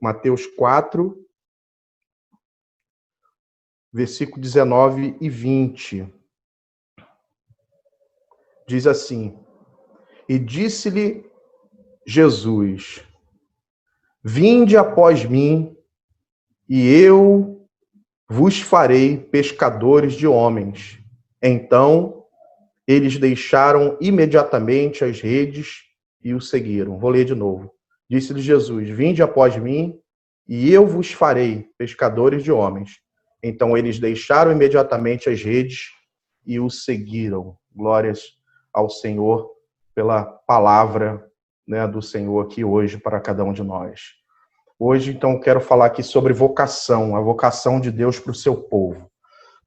Mateus 4, versículo 19 e 20. Diz assim: E disse-lhe Jesus: Vinde após mim, e eu vos farei pescadores de homens. Então, eles deixaram imediatamente as redes e o seguiram. Vou ler de novo. Disse-lhe Jesus: Vinde após mim, e eu vos farei pescadores de homens. Então, eles deixaram imediatamente as redes e o seguiram. Glórias ao Senhor pela palavra, né, do Senhor aqui hoje para cada um de nós. Hoje, então, quero falar aqui sobre vocação, a vocação de Deus para o seu povo.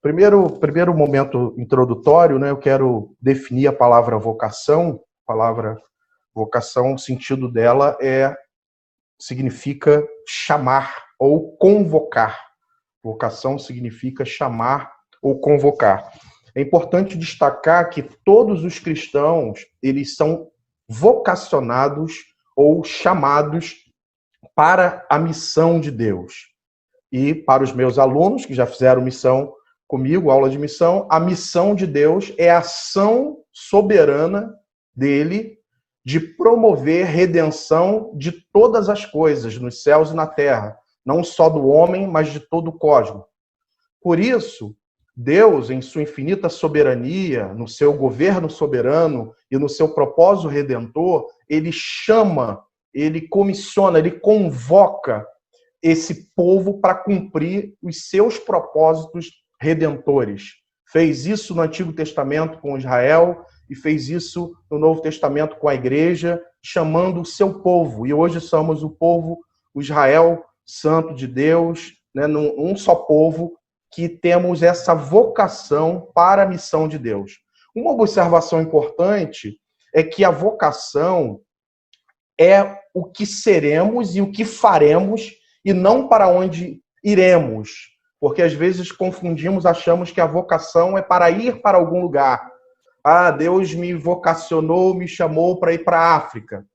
Primeiro momento introdutório, né, eu quero definir a palavra vocação. A palavra vocação, o sentido dela significa chamar ou convocar. Vocação significa chamar ou convocar. É importante destacar que todos os cristãos, eles são vocacionados ou chamados para a missão de Deus. E para os meus alunos que já fizeram missão comigo, aula de missão, a missão de Deus é a ação soberana dele de promover redenção de todas as coisas, nos céus e na terra, não só do homem, mas de todo o cosmos. Por isso, Deus, em sua infinita soberania, no seu governo soberano e no seu propósito redentor, ele chama, ele comissiona, ele convoca esse povo para cumprir os seus propósitos redentores. Fez isso no Antigo Testamento com Israel e fez isso no Novo Testamento com a igreja, chamando o seu povo. E hoje somos o povo, o Israel santo de Deus, né, um só povo, que temos essa vocação para a missão de Deus. Uma observação importante é que a vocação é o que seremos e o que faremos e não para onde iremos. Porque às vezes confundimos, achamos que a vocação é para ir para algum lugar. Ah, Deus me vocacionou, me chamou para ir para a África.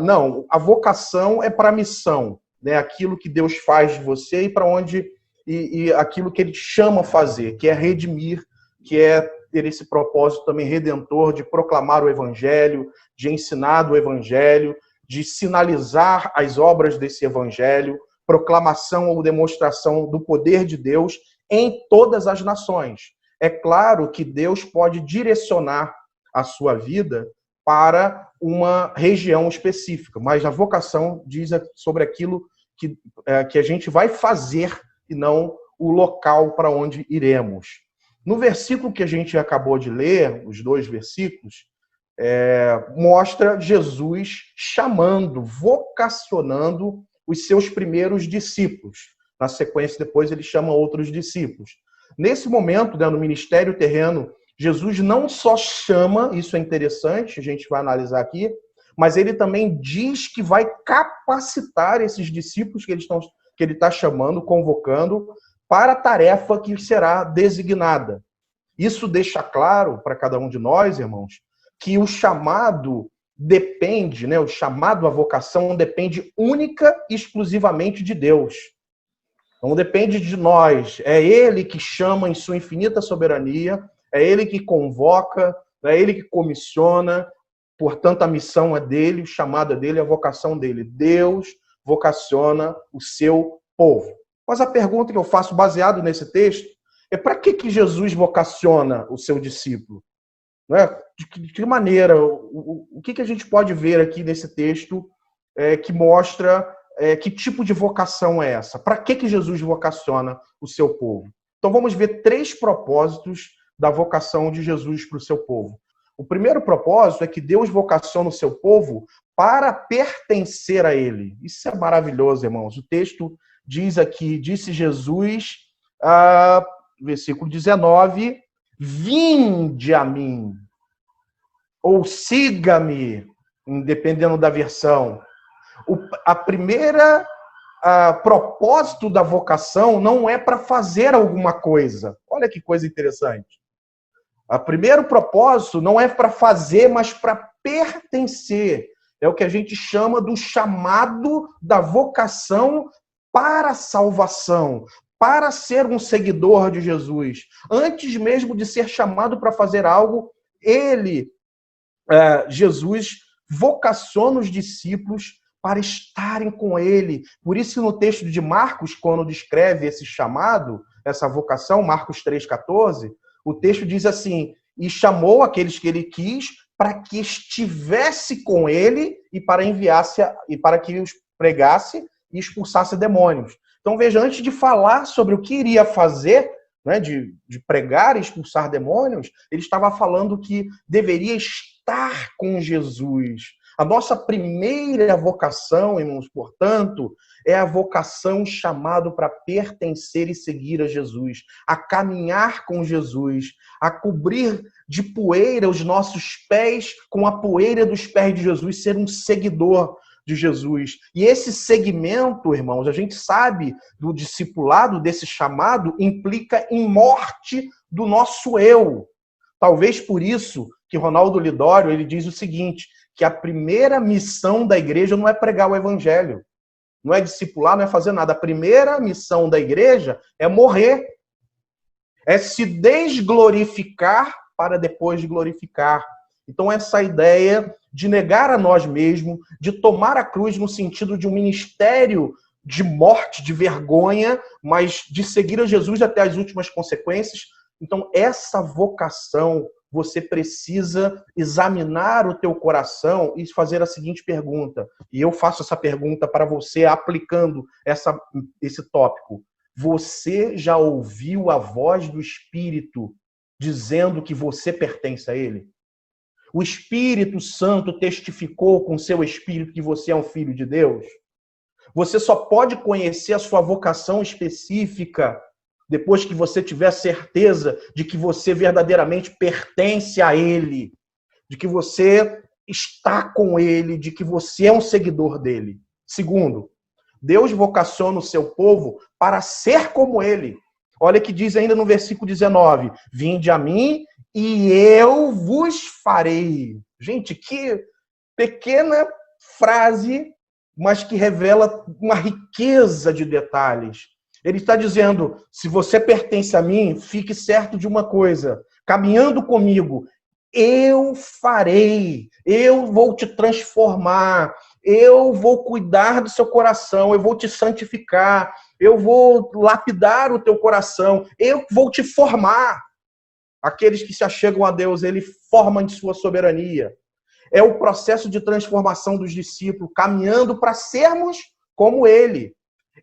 Não, a vocação é para a missão, né? Aquilo que Deus faz de você e para onde e aquilo que ele te chama a fazer, que é redimir, que é ter esse propósito também redentor de proclamar o evangelho, de ensinar o evangelho, de sinalizar as obras desse evangelho, proclamação ou demonstração do poder de Deus em todas as nações. É claro que Deus pode direcionar a sua vida para uma região específica, mas a vocação diz sobre aquilo que a gente vai fazer e não o local para onde iremos. No versículo que a gente acabou de ler, os 2 versículos, mostra Jesus chamando, vocacionando os seus primeiros discípulos. Na sequência, depois, ele chama outros discípulos. Nesse momento, né, no ministério terreno, Jesus não só chama, isso é interessante, a gente vai analisar aqui, mas ele também diz que vai capacitar esses discípulos que ele está chamando, convocando, para a tarefa que será designada. Isso deixa claro para cada um de nós, irmãos, que o chamado depende, né, o chamado à vocação depende única e exclusivamente de Deus. Não depende de nós. É Ele que chama em sua infinita soberania, é Ele que convoca, é Ele que comissiona. Portanto, a missão é dele, o chamado é dele, a vocação dele. Deus vocaciona o seu povo. Mas a pergunta que eu faço, baseado nesse texto, é para que Jesus vocaciona o seu discípulo? Né? De que maneira? O que a gente pode ver aqui nesse texto que mostra que tipo de vocação é essa? Para que Jesus vocaciona o seu povo? Então vamos ver 3 propósitos da vocação de Jesus para o seu povo. O primeiro propósito é que Deus vocaciona o seu povo para pertencer a Ele. Isso é maravilhoso, irmãos. O texto diz aqui, disse Jesus, versículo 19, vinde a mim, ou siga-me, dependendo da versão. A primeira propósito da vocação não é para fazer alguma coisa. Olha que coisa interessante. O primeiro propósito não é para fazer, mas para pertencer. É o que a gente chama do chamado da vocação para a salvação, para ser um seguidor de Jesus. Antes mesmo de ser chamado para fazer algo, Jesus, vocaciona os discípulos para estarem com ele. Por isso, no texto de Marcos, quando descreve esse chamado, essa vocação, Marcos 3,14, o texto diz assim: e chamou aqueles que ele quis para que estivesse com ele e para que os pregasse e expulsasse demônios. Então veja, antes de falar sobre o que iria fazer, né, de pregar e expulsar demônios, ele estava falando que deveria estar com Jesus. A nossa primeira vocação, irmãos, portanto, é a vocação chamada para pertencer e seguir a Jesus, a caminhar com Jesus, a cobrir de poeira os nossos pés com a poeira dos pés de Jesus, ser um seguidor de Jesus. E esse segmento, irmãos, a gente sabe do discipulado, desse chamado, implica em morte do nosso eu. Talvez por isso que Ronaldo Lidório, ele diz o seguinte, que a primeira missão da igreja não é pregar o evangelho, não é discipular, não é fazer nada. A primeira missão da igreja é morrer, é se desglorificar para depois glorificar. Então essa ideia de negar a nós mesmos, de tomar a cruz no sentido de um ministério de morte, de vergonha, mas de seguir a Jesus até as últimas consequências. Então essa vocação, você precisa examinar o teu coração e fazer a seguinte pergunta. E eu faço essa pergunta para você aplicando esse tópico. Você já ouviu a voz do Espírito dizendo que você pertence a Ele? O Espírito Santo testificou com seu Espírito que você é um filho de Deus? Você só pode conhecer a sua vocação específica depois que você tiver certeza de que você verdadeiramente pertence a Ele, de que você está com Ele, de que você é um seguidor dele. Segundo, Deus vocaciona o seu povo para ser como Ele. Olha que diz ainda no versículo 19, vinde a mim e eu vos farei. Gente, que pequena frase, mas que revela uma riqueza de detalhes. Ele está dizendo, se você pertence a mim, fique certo de uma coisa, caminhando comigo, eu farei, eu vou te transformar, eu vou cuidar do seu coração, eu vou te santificar, eu vou lapidar o teu coração, eu vou te formar. Aqueles que se achegam a Deus, Ele forma em sua soberania. É o processo de transformação dos discípulos, caminhando para sermos como Ele.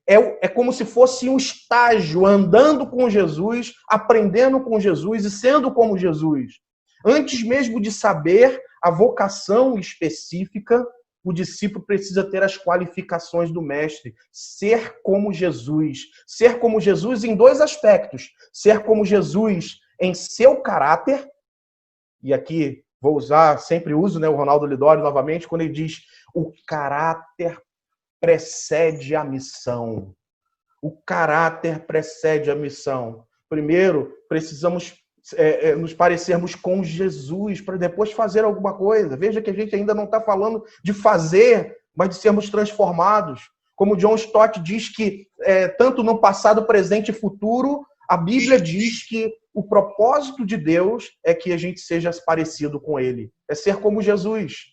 É como se fosse um estágio, andando com Jesus, aprendendo com Jesus e sendo como Jesus. Antes mesmo de saber a vocação específica, o discípulo precisa ter as qualificações do mestre. Ser como Jesus. Ser como Jesus em dois aspectos. Ser como Jesus em seu caráter, e aqui vou usar, sempre uso, né, o Ronaldo Lidório novamente, quando ele diz o caráter precede a missão. O caráter precede a missão. Primeiro, precisamos nos parecermos com Jesus para depois fazer alguma coisa. Veja que a gente ainda não está falando de fazer, mas de sermos transformados. Como John Stott diz que tanto no passado, presente e futuro, a Bíblia diz que o propósito de Deus é que a gente seja parecido com Ele. É ser como Jesus.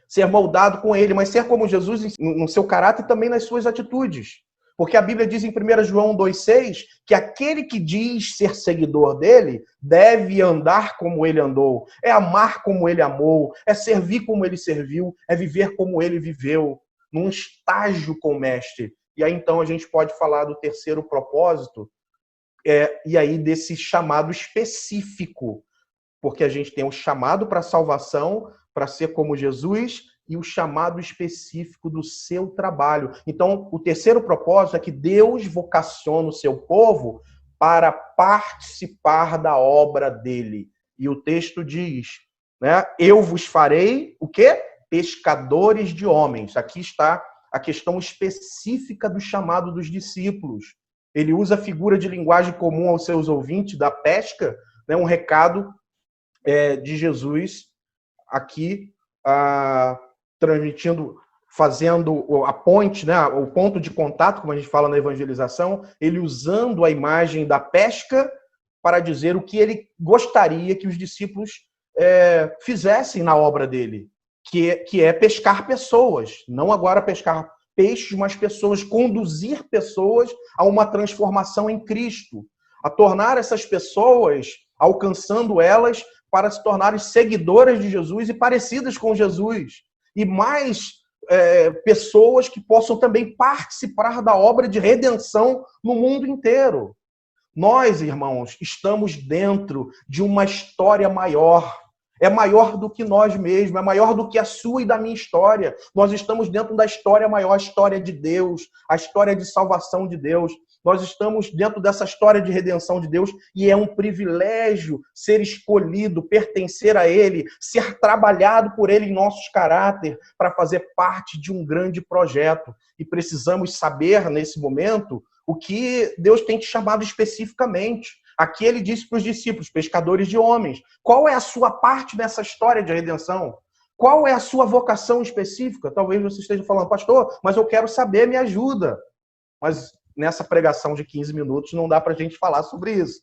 Ser moldado com Ele, mas ser como Jesus no seu caráter e também nas suas atitudes. Porque a Bíblia diz em 1 João 2,6 que aquele que diz ser seguidor dele deve andar como ele andou, é amar como ele amou, é servir como ele serviu, é viver como ele viveu, num estágio com o mestre. E aí então a gente pode falar do terceiro propósito, e aí desse chamado específico, porque a gente tem o chamado para a salvação, para ser como Jesus, e o chamado específico do seu trabalho. Então, o terceiro propósito é que Deus vocaciona o seu povo para participar da obra dele. E o texto diz, né, eu vos farei, o quê? Pescadores de homens. Aqui está a questão específica do chamado dos discípulos. Ele usa a figura de linguagem comum aos seus ouvintes da pesca, né, um recado de Jesus aqui, transmitindo, fazendo a ponte, né, o ponto de contato, como a gente fala na evangelização, ele usando a imagem da pesca para dizer o que ele gostaria que os discípulos fizessem na obra dele, que é pescar pessoas, não agora pescar peixes, mas pessoas, conduzir pessoas a uma transformação em Cristo, a tornar essas pessoas, alcançando elas, para se tornarem seguidoras de Jesus e parecidas com Jesus. E mais pessoas que possam também participar da obra de redenção no mundo inteiro. Nós, irmãos, estamos dentro de uma história maior. É maior do que nós mesmos, é maior do que a sua e da minha história. Nós estamos dentro da história maior, a história de Deus, a história de salvação de Deus. Nós estamos dentro dessa história de redenção de Deus e é um privilégio ser escolhido, pertencer a Ele, ser trabalhado por Ele em nossos caráter para fazer parte de um grande projeto. E precisamos saber, nesse momento, o que Deus tem te chamado especificamente. Aqui ele disse para os discípulos, pescadores de homens, qual é a sua parte nessa história de redenção? Qual é a sua vocação específica? Talvez você esteja falando, pastor, mas eu quero saber, me ajuda. Mas nessa pregação de 15 minutos não dá para a gente falar sobre isso.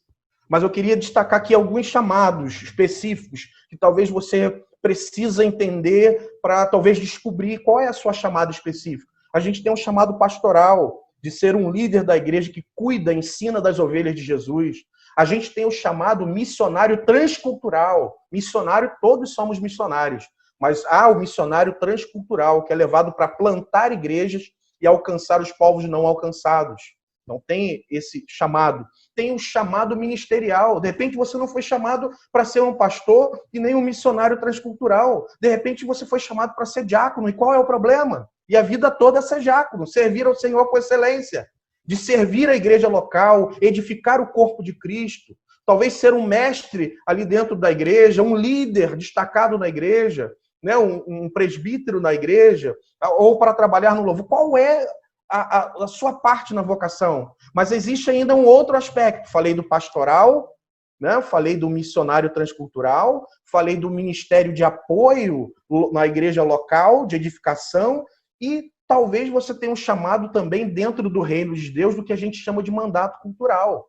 Mas eu queria destacar aqui alguns chamados específicos que talvez você precisa entender para talvez descobrir qual é a sua chamada específica. A gente tem um chamado pastoral, de ser um líder da igreja que cuida, ensina das ovelhas de Jesus. A gente tem o chamado missionário transcultural. Missionário, todos somos missionários. Mas há o missionário transcultural, que é levado para plantar igrejas e alcançar os povos não alcançados. Então tem esse chamado. Tem o chamado ministerial. De repente você não foi chamado para ser um pastor e nem um missionário transcultural. De repente você foi chamado para ser diácono. E qual é o problema? E a vida toda é ser diácono, servir ao Senhor com excelência. De servir a igreja local, edificar o corpo de Cristo. Talvez ser um mestre ali dentro da igreja, um líder destacado na igreja, né? Um presbítero na igreja, ou para trabalhar no louvor. Qual é a sua parte na vocação? Mas existe ainda um outro aspecto. Falei do pastoral, né? Falei do missionário transcultural, falei do ministério de apoio na igreja local, de edificação, e talvez você tenha um chamado também dentro do reino de Deus do que a gente chama de mandato cultural,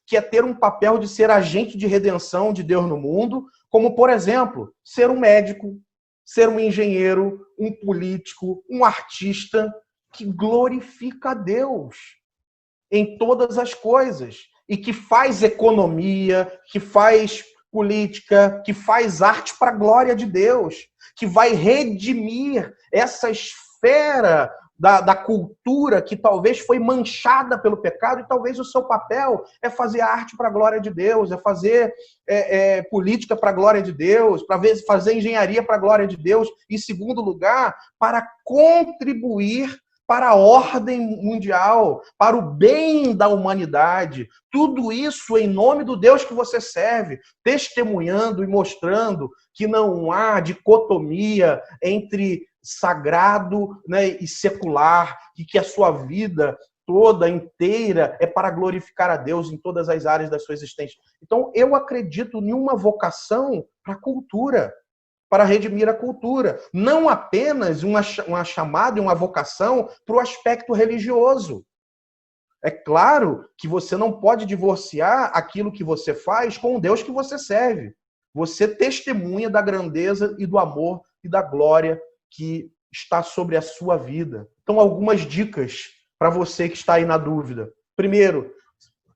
que é ter um papel de ser agente de redenção de Deus no mundo, como, por exemplo, ser um médico, ser um engenheiro, um político, um artista que glorifica a Deus em todas as coisas e que faz economia, que faz política, que faz arte para a glória de Deus, que vai redimir essa esfera da cultura que talvez foi manchada pelo pecado e talvez o seu papel é fazer arte para a glória de Deus, é fazer política para a glória de Deus, para fazer engenharia para a glória de Deus, em segundo lugar, para contribuir para a ordem mundial, para o bem da humanidade. Tudo isso em nome do Deus que você serve, testemunhando e mostrando que não há dicotomia entre sagrado, né, e secular, e que a sua vida toda, inteira, é para glorificar a Deus em todas as áreas da sua existência. Então, eu acredito em uma vocação para a cultura, para redimir a cultura. Não apenas uma chamada e uma vocação para o aspecto religioso. É claro que você não pode divorciar aquilo que você faz com o Deus que você serve. Você testemunha da grandeza e do amor e da glória que está sobre a sua vida. Então, algumas dicas para você que está aí na dúvida. Primeiro,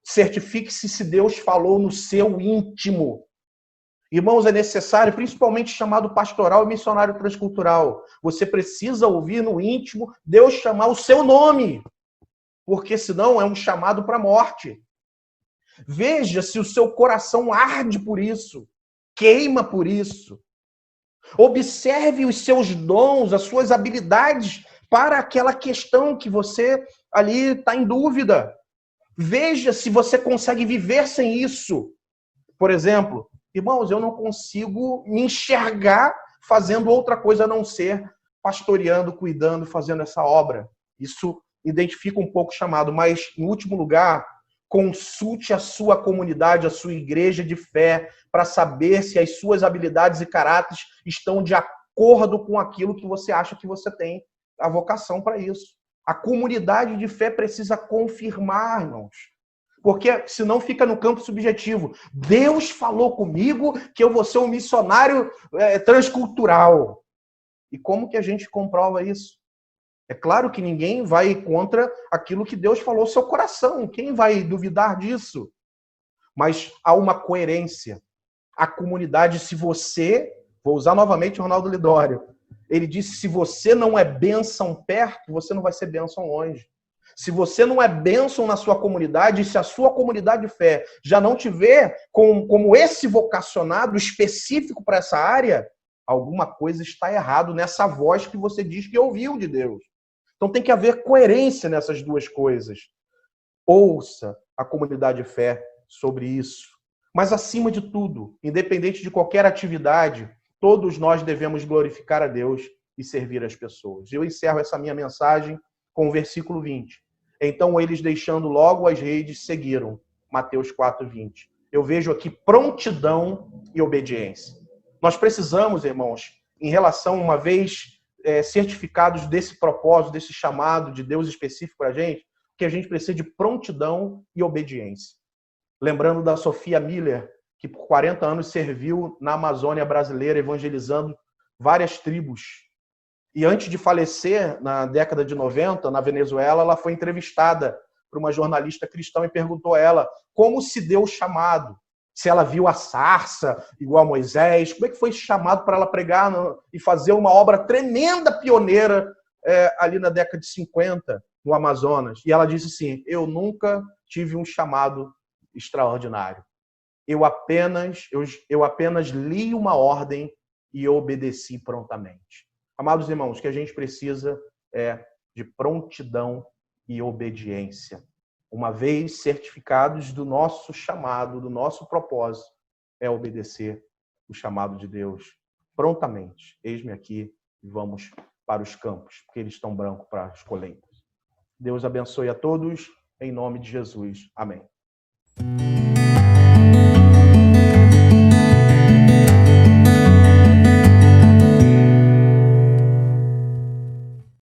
certifique-se se Deus falou no seu íntimo. Irmãos, é necessário, principalmente chamado pastoral e missionário transcultural. Você precisa ouvir no íntimo Deus chamar o seu nome, porque senão é um chamado para a morte. Veja se o seu coração arde por isso, queima por isso. Observe os seus dons, as suas habilidades para aquela questão que você ali está em dúvida. Veja se você consegue viver sem isso. Por exemplo, irmãos, eu não consigo me enxergar fazendo outra coisa a não ser pastoreando, cuidando, fazendo essa obra. Isso identifica um pouco o chamado, mas, em último lugar, consulte a sua comunidade, a sua igreja de fé, para saber se as suas habilidades e caráteres estão de acordo com aquilo que você acha que você tem a vocação para isso. A comunidade de fé precisa confirmar, irmãos. Porque senão fica no campo subjetivo. Deus falou comigo que eu vou ser um missionário transcultural. E como que a gente comprova isso? É claro que ninguém vai contra aquilo que Deus falou ao seu coração. Quem vai duvidar disso? Mas há uma coerência. A comunidade, se você... Vou usar novamente o Ronaldo Lidório. Ele disse, se você não é bênção perto, você não vai ser bênção longe. Se você não é bênção na sua comunidade, se a sua comunidade de fé já não te vê como esse vocacionado específico para essa área, alguma coisa está errado nessa voz que você diz que ouviu de Deus. Então tem que haver coerência nessas duas coisas. Ouça a comunidade de fé sobre isso. Mas acima de tudo, independente de qualquer atividade, todos nós devemos glorificar a Deus e servir as pessoas. Eu encerro essa minha mensagem com o versículo 20. Então eles, deixando logo as redes, seguiram. Mateus 4:20. Eu vejo aqui prontidão e obediência. Nós precisamos, irmãos, em relação, uma vez certificados desse propósito, desse chamado de Deus específico para a gente, que a gente precisa de prontidão e obediência. Lembrando da Sophia Miller, que por 40 anos serviu na Amazônia brasileira, evangelizando várias tribos. E antes de falecer, na década de 90, na Venezuela, ela foi entrevistada por uma jornalista cristã e perguntou a ela como se deu o chamado. Se ela viu a sarça, igual a Moisés, como é que foi esse chamado para ela pregar e fazer uma obra tremenda, pioneira, ali na década de 50, no Amazonas. E ela disse assim, eu nunca tive um chamado extraordinário. Eu apenas li uma ordem e obedeci prontamente. Amados irmãos, o que a gente precisa é de prontidão e obediência. Uma vez certificados do nosso chamado, do nosso propósito, é obedecer o chamado de Deus prontamente. Eis-me aqui e vamos para os campos, porque eles estão brancos para as colheitas. Deus abençoe a todos, em nome de Jesus. Amém.